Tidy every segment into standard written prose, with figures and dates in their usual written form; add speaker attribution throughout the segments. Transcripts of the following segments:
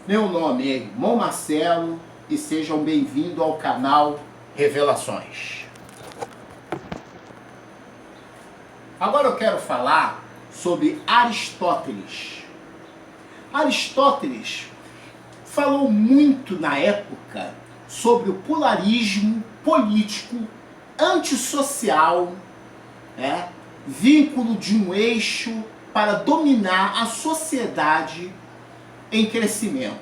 Speaker 1: Meu nome é Irmão Marcelo e sejam bem-vindos ao canal Revelações. Agora eu quero falar sobre Aristóteles. Aristóteles falou muito na época sobre o pluralismo político, antissocial, vínculo de um eixo para dominar a sociedade em crescimento.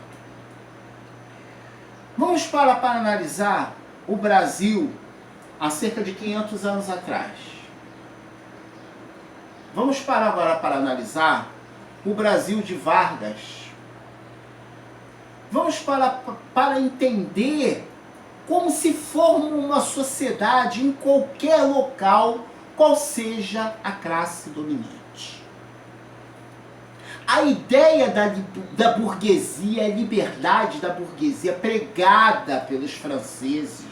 Speaker 1: Vamos para analisar o Brasil há cerca de 500 anos atrás. Vamos parar agora para analisar o Brasil de Vargas. Vamos para entender como se forma uma sociedade em qualquer local, qual seja a classe dominante. A ideia da burguesia, a liberdade da burguesia pregada pelos franceses,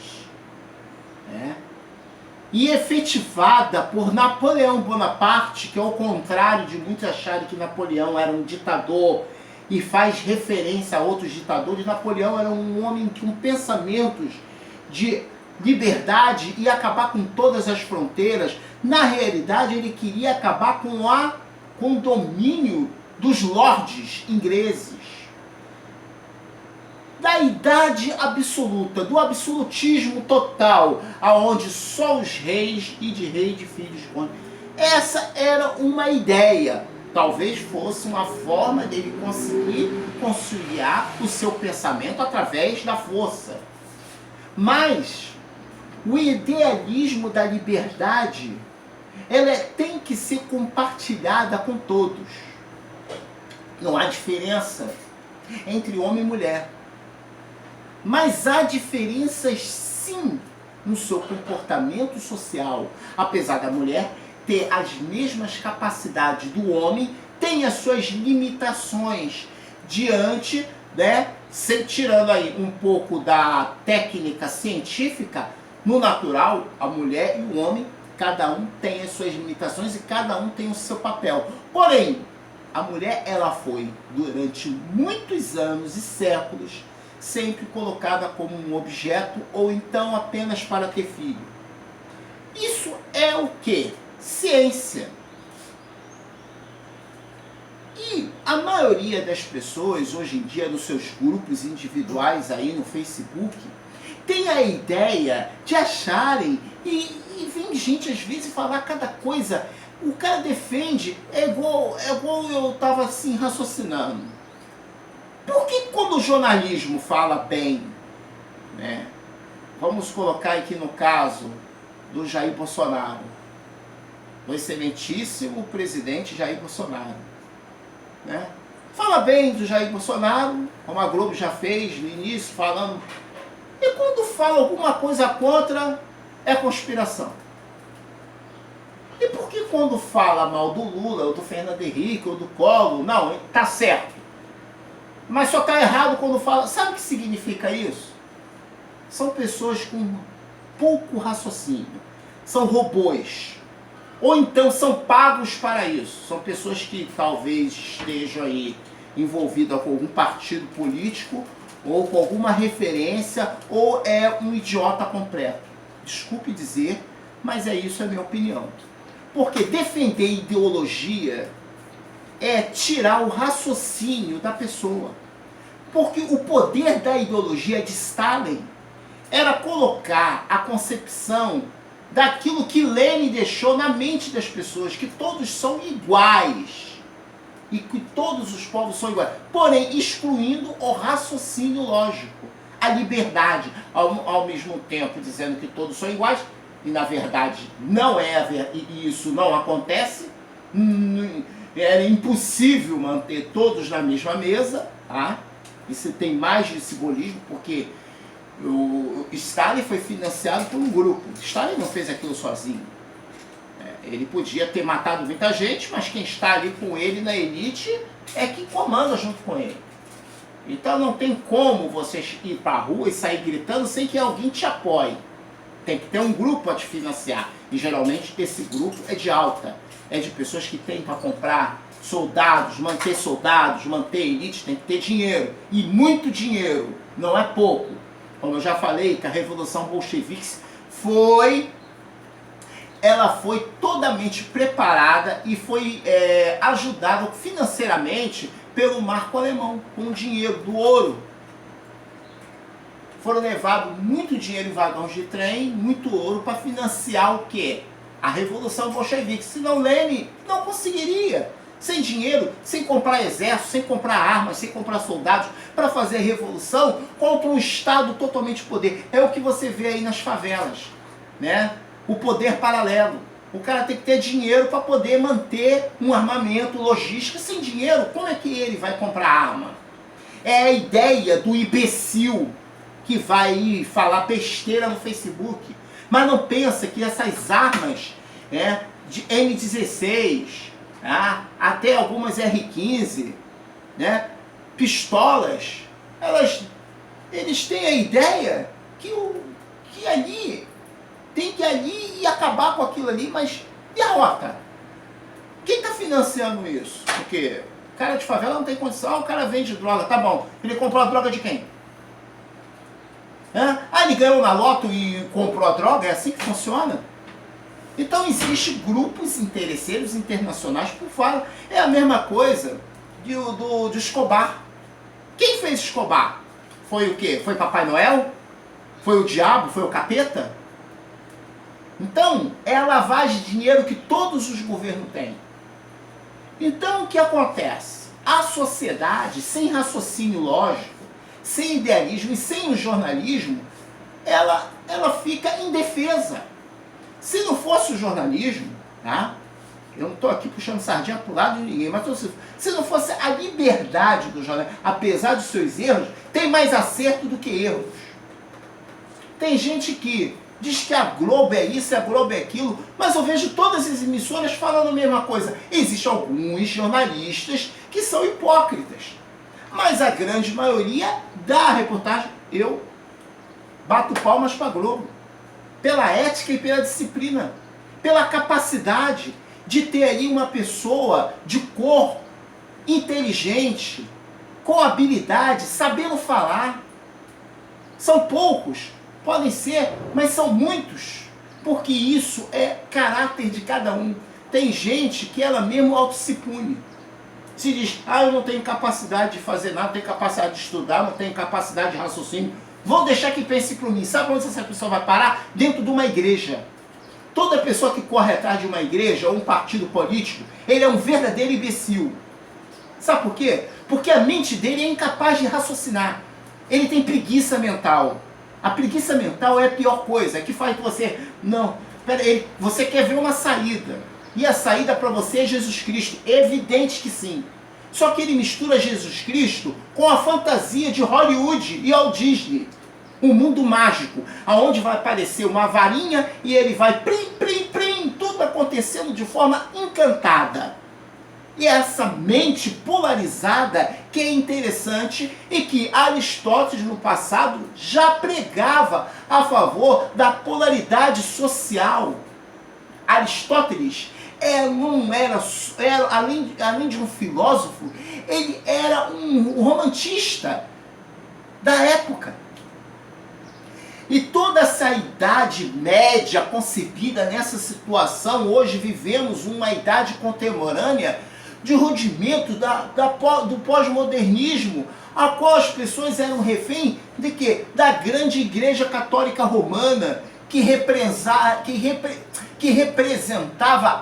Speaker 1: e efetivada por Napoleão Bonaparte, que ao contrário de muitos acharem que Napoleão era um ditador e faz referência a outros ditadores, Napoleão era um homem com pensamentos de liberdade e acabar com todas as fronteiras. Na realidade, ele queria acabar com o domínio dos lordes ingleses, da idade absoluta, do absolutismo total, aonde só os reis e de rei de filhos de conde. Essa era uma ideia, talvez fosse uma forma dele conseguir conciliar o seu pensamento através da força. Mas o idealismo da liberdade, ela tem que ser compartilhada com todos. Não há diferença entre homem e mulher. Mas há diferenças sim no seu comportamento social. Apesar da mulher ter as mesmas capacidades do homem, tem as suas limitações diante, tirando aí um pouco da técnica científica, no natural, a mulher e o homem, cada um tem as suas limitações e cada um tem o seu papel. Porém, a mulher, ela foi, durante muitos anos e séculos, sempre colocada como um objeto ou então apenas para ter filho. Isso é o quê? Ciência. E a maioria das pessoas, hoje em dia, nos seus grupos individuais aí no Facebook, tem a ideia de acharem e vem gente às vezes falar cada coisa. O cara defende, é igual eu estava assim raciocinando. Por que quando o jornalismo fala bem, vamos colocar aqui no caso do Jair Bolsonaro, o excelentíssimo presidente Jair Bolsonaro, fala bem do Jair Bolsonaro, como a Globo já fez no início, falando, e quando fala alguma coisa contra, é conspiração. E por que quando fala mal do Lula, ou do Fernando Henrique, ou do Collor, não, tá certo. Mas só tá errado quando fala... Sabe o que significa isso? São pessoas com pouco raciocínio. São robôs. Ou então são pagos para isso. São pessoas que talvez estejam aí envolvidas com algum partido político, ou com alguma referência, ou é um idiota completo. Desculpe dizer, mas isso é a minha opinião. Porque defender ideologia é tirar o raciocínio da pessoa. Porque o poder da ideologia de Stalin era colocar a concepção daquilo que Lenin deixou na mente das pessoas, que todos são iguais e que todos os povos são iguais, porém excluindo o raciocínio lógico, a liberdade, ao mesmo tempo dizendo que todos são iguais. E na verdade não é, e isso não acontece. Era impossível manter todos na mesma mesa, Isso tem mais de simbolismo, porque o Stalin foi financiado por um grupo. Stalin não fez aquilo sozinho. Ele podia ter matado muita gente, mas quem está ali com ele na elite é quem comanda junto com ele. Então não tem como você ir para a rua e sair gritando sem que alguém te apoie. Tem que ter um grupo a te financiar. E geralmente esse grupo é de alta. É de pessoas que têm para comprar soldados, manter elite, tem que ter dinheiro. E muito dinheiro, não é pouco. Como eu já falei, que a Revolução Bolchevique ela foi totalmente preparada e foi ajudada financeiramente pelo marco alemão, com dinheiro do ouro. Foram levados muito dinheiro em vagões de trem, muito ouro, para financiar o quê? A Revolução Bolchevique. Senão Lenin não conseguiria. Sem dinheiro, sem comprar exército, sem comprar armas, sem comprar soldados, para fazer a revolução contra um Estado totalmente poder. É o que você vê aí nas favelas, né? O poder paralelo. O cara tem que ter dinheiro para poder manter um armamento, logística. Sem dinheiro, como é que ele vai comprar arma? É a ideia do imbecil que vai falar besteira no Facebook, mas não pensa que essas armas de M16, até algumas R15, né, pistolas, eles têm a ideia que ali tem que ir ali e acabar com aquilo ali, mas e a rota? Quem está financiando isso? Porque o cara de favela não tem condição, o cara vende droga, tá bom, ele comprou a droga de quem? Ele ganhou na loto e comprou a droga? É assim que funciona? Então existe grupos interesseiros internacionais por fora. É a mesma coisa do Escobar. Quem fez Escobar? Foi o quê? Foi Papai Noel? Foi o diabo? Foi o capeta? Então, é a lavagem de dinheiro que todos os governos têm. Então, o que acontece? A sociedade, sem raciocínio lógico, sem idealismo e sem o jornalismo, ela fica indefesa. Se não fosse o jornalismo, eu não estou aqui puxando sardinha para o lado de ninguém, mas se não fosse a liberdade do jornalismo, apesar dos seus erros, tem mais acerto do que erros. Tem gente que diz que a Globo é isso, a Globo é aquilo, mas eu vejo todas as emissoras falando a mesma coisa. Existem alguns jornalistas que são hipócritas, mas a grande maioria da reportagem, eu bato palmas para a Globo, pela ética e pela disciplina, pela capacidade de ter ali uma pessoa de cor, inteligente, com habilidade, sabendo falar. São poucos, podem ser, mas são muitos, porque isso é caráter de cada um. Tem gente que ela mesmo se pune. Se diz, eu não tenho capacidade de fazer nada, não tenho capacidade de estudar, não tenho capacidade de raciocínio. Vou deixar que pense por mim. Sabe onde essa pessoa vai parar? Dentro de uma igreja. Toda pessoa que corre atrás de uma igreja ou um partido político, ele é um verdadeiro imbecil. Sabe por quê? Porque a mente dele é incapaz de raciocinar. Ele tem preguiça mental. A preguiça mental é a pior coisa, é que faz você... Não, pera aí, você quer ver uma saída. E a saída para você é Jesus Cristo. É evidente que sim. Só que ele mistura Jesus Cristo com a fantasia de Hollywood e Walt Disney. Um mundo mágico, aonde vai aparecer uma varinha e ele vai prim, prim, prim, tudo acontecendo de forma encantada. E essa mente polarizada que é interessante e que Aristóteles no passado já pregava a favor da polaridade social. Aristóteles não era além de um filósofo, ele era um romantista da época. E toda essa idade média concebida nessa situação, hoje vivemos uma idade contemporânea de rudimento do pós-modernismo, a qual as pessoas eram refém de quê? Da grande Igreja Católica Romana, que representava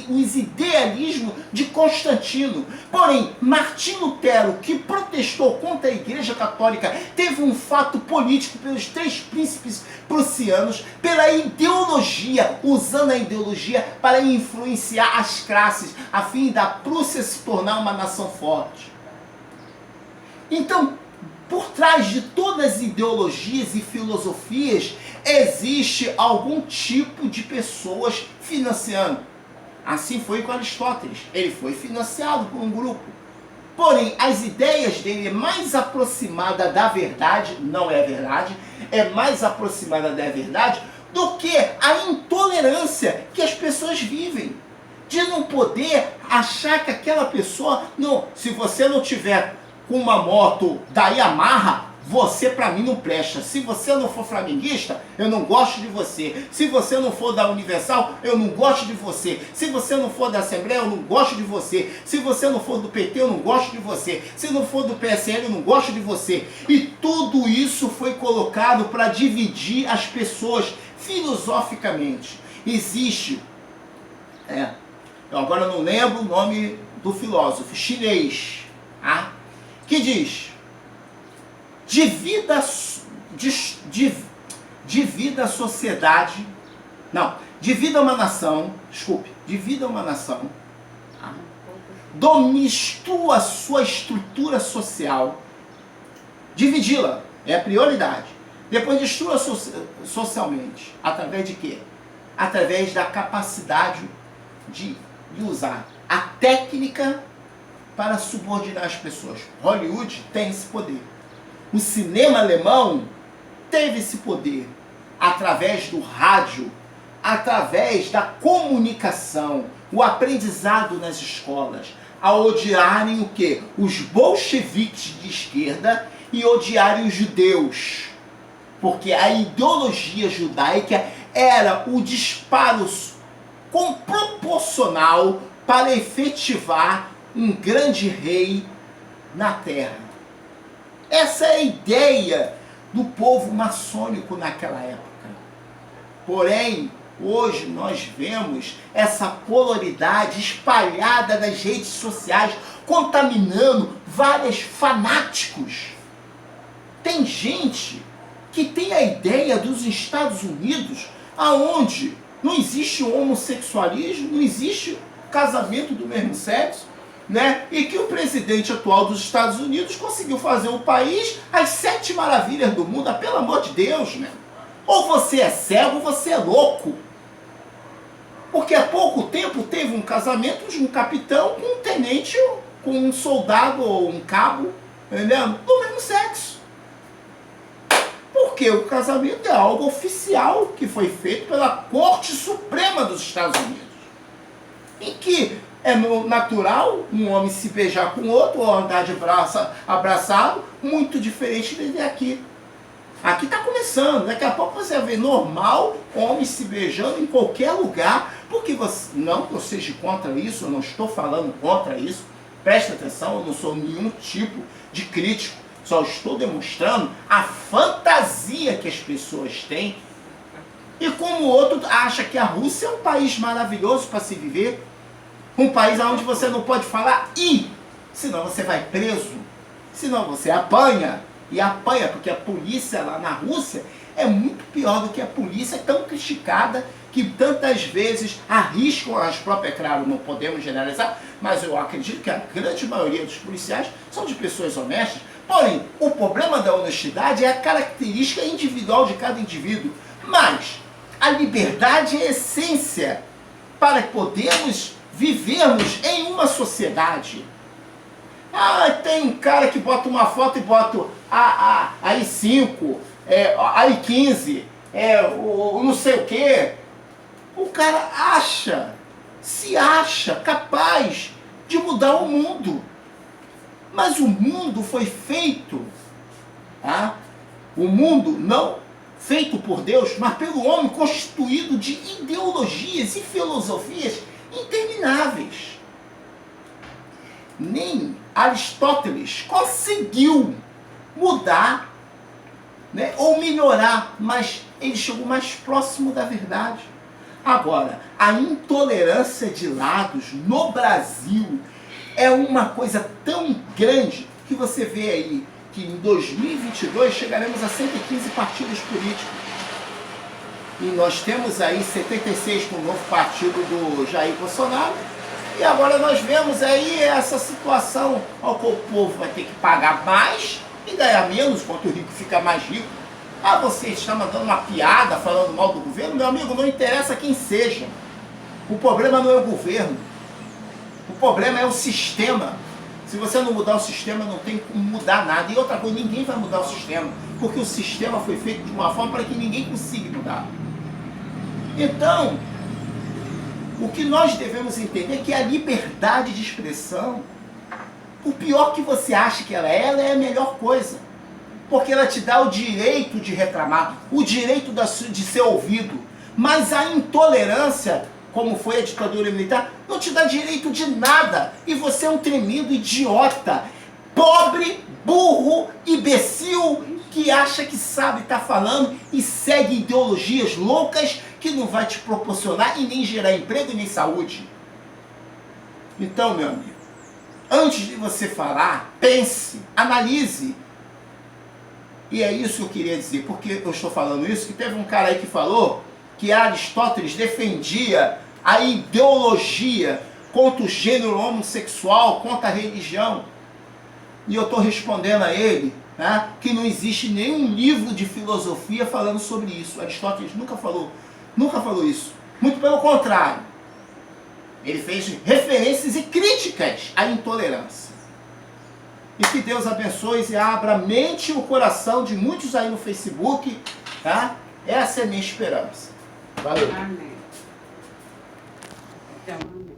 Speaker 1: os idealismos de Constantino. Porém, Martim Lutero, que protestou contra a Igreja Católica, teve um fato político pelos 3 príncipes prussianos, pela ideologia, usando a ideologia para influenciar as classes, a fim da Prússia se tornar uma nação forte. Então, por trás de todas as ideologias e filosofias, existe algum tipo de pessoas financiando. Assim foi com Aristóteles. Ele foi financiado por um grupo. Porém, as ideias dele é mais aproximada da verdade, não é verdade, é mais aproximada da verdade do que a intolerância que as pessoas vivem. De não poder achar que aquela pessoa, não, se você não tiver com uma moto da Yamaha, você para mim não presta. Se você não for flamenguista, eu não gosto de você. Se você não for da Universal, eu não gosto de você. Se você não for da Assembleia, eu não gosto de você. Se você não for do PT, eu não gosto de você. Se não for do PSL, eu não gosto de você. E tudo isso foi colocado para dividir as pessoas filosoficamente. Existe, eu agora não lembro o nome do filósofo chinês, tá? Que diz: divida a sociedade, não, divida uma nação, divida uma nação, tá? Domistua a sua estrutura social, dividi-la, é a prioridade. Depois destrua socialmente, através de quê? Através da capacidade de usar a técnica para subordinar as pessoas. Hollywood tem esse poder. O cinema alemão teve esse poder através do rádio, através da comunicação, o aprendizado nas escolas, a odiarem o quê? Os bolcheviques de esquerda e odiarem os judeus. Porque a ideologia judaica era o disparo proporcional para efetivar um grande rei na terra. Essa é a ideia do povo maçônico naquela época. Porém, hoje nós vemos essa polaridade espalhada nas redes sociais, contaminando vários fanáticos. Tem gente que tem a ideia dos Estados Unidos, aonde não existe homossexualismo, não existe casamento do mesmo sexo, né? E que o presidente atual dos Estados Unidos conseguiu fazer o país as 7 maravilhas do mundo. Pelo amor de Deus, né? Ou você é cego ou você é louco. Porque há pouco tempo teve um casamento de um capitão com um tenente, com um soldado ou um cabo, entendeu? Do mesmo sexo. Porque o casamento é algo oficial que foi feito pela Corte Suprema dos Estados Unidos. Em que é natural um homem se beijar com outro ou andar de abraçado, muito diferente de aqui. Aqui está começando, daqui a pouco você vai ver normal homens se beijando em qualquer lugar, porque você, não que eu seja contra isso, eu não estou falando contra isso, presta atenção, eu não sou nenhum tipo de crítico, só estou demonstrando a fantasia que as pessoas têm. E como o outro acha que a Rússia é um país maravilhoso para se viver, um país onde você não pode falar "i", senão você vai preso, senão você apanha, e apanha, porque a polícia lá na Rússia é muito pior do que a polícia tão criticada, que tantas vezes arriscam as próprias, claro, não podemos generalizar, mas eu acredito que a grande maioria dos policiais são de pessoas honestas. Porém, o problema da honestidade é a característica individual de cada indivíduo, mas a liberdade é a essência para podermos vivermos em uma sociedade. Tem um cara que bota uma foto e bota a i5, a i15, o não sei o quê. O cara se acha capaz de mudar o mundo. Mas o mundo foi feito, o mundo não feito por Deus, mas pelo homem, constituído de ideologias e filosofias intermináveis. Nem Aristóteles conseguiu mudar, né, ou melhorar, mas ele chegou mais próximo da verdade. Agora, a intolerância de lados no Brasil é uma coisa tão grande que você vê aí que em 2022 chegaremos a 115 partidos políticos. E nós temos aí 76 com o novo partido do Jair Bolsonaro. E agora nós vemos aí essa situação, ao que o povo vai ter que pagar mais e ganhar menos, enquanto o rico fica mais rico. Você está mandando uma piada falando mal do governo? Meu amigo, não interessa quem seja. O problema não é o governo. O problema é o sistema. Se você não mudar o sistema, não tem como mudar nada. E outra coisa, ninguém vai mudar o sistema, porque o sistema foi feito de uma forma para que ninguém consiga mudar. Então, O que nós devemos entender é que a liberdade de expressão, por pior que você ache que ela é a melhor coisa. Porque ela te dá o direito de reclamar, o direito de ser ouvido. Mas a intolerância, como foi a ditadura militar, não te dá direito de nada. E você é um tremendo idiota, pobre, burro, imbecil, que acha que sabe estar falando e segue ideologias loucas que não vai te proporcionar e nem gerar emprego e nem saúde. Então, meu amigo, antes de você falar, pense, analise. E é isso que eu queria dizer. Porque eu estou falando isso? Que teve um cara aí que falou que Aristóteles defendia a ideologia contra o gênero homossexual, contra a religião. E eu estou respondendo a ele, né, que não existe nenhum livro de filosofia falando sobre isso. Aristóteles nunca falou isso. Muito pelo contrário. Ele fez referências e críticas à intolerância. E que Deus abençoe e abra a mente e o coração de muitos aí no Facebook. Tá? Essa é a minha esperança. Valeu.
Speaker 2: Amém. Então, amém.